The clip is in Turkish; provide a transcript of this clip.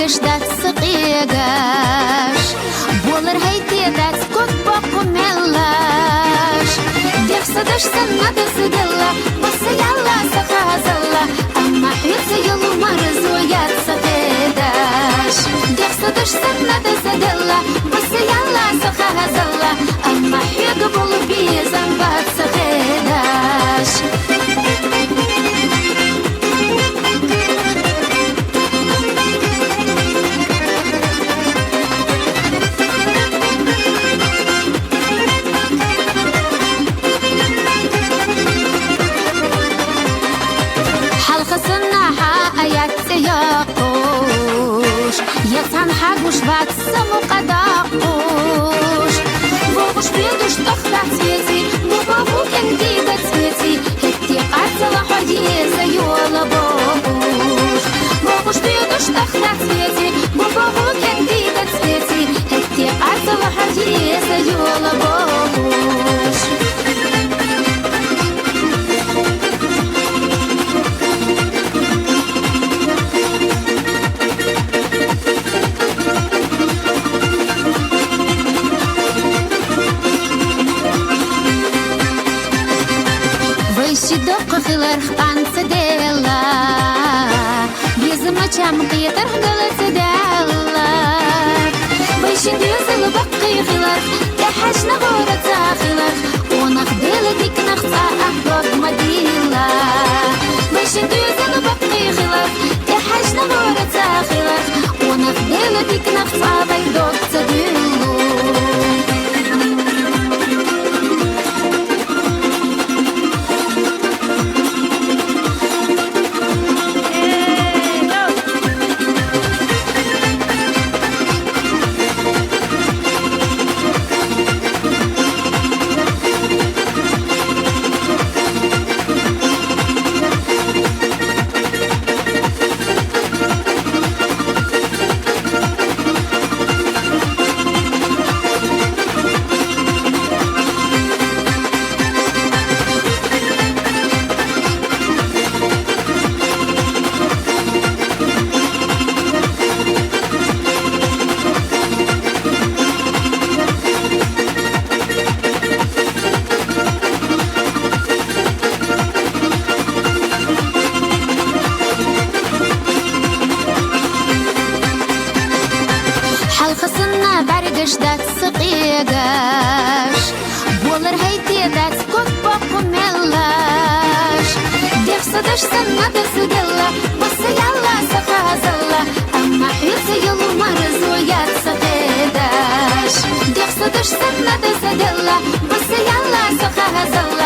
برگشتت سقیگش بولر هیتی دست کت با کملش دفسدش سنده سدلا بس یالا سخازلا اما حیث یلو مرزویت سقیدش دفسدش سنده سدلا بس یالا سخازلا اما حیث بول بیزن بات سقیدش حاجوش بعد سمو قداقوش بوش بيدوش تخلع سيتي بابو كان ديدا سيتي هتي قاتل حديثة يولا بوش بوش بيدوش تخلع سيتي بابو كان ديدا سيتي هتي قاتل حديثة يولا بوش Sidok khilar khan sedela Bizma cham qitar galat sedela Bayshin dizil baqi khilar Tahashna ghorat khilar Ona khdela dik nakhsa ahdod madila Bayshin dizil baqi khilar Tahashna ghorat khilar Ona khdela dik nakhsa baydod sedela Halkasına bergiştet sıqiygaş Bolar heytiyedet kut bakımelaş Defsadaş sanada sıdalla Bası yalla sakazalla Ama hüse yolu marzuyat sıqidaş Defsadaş sanada sıdalla Bası yalla sakazalla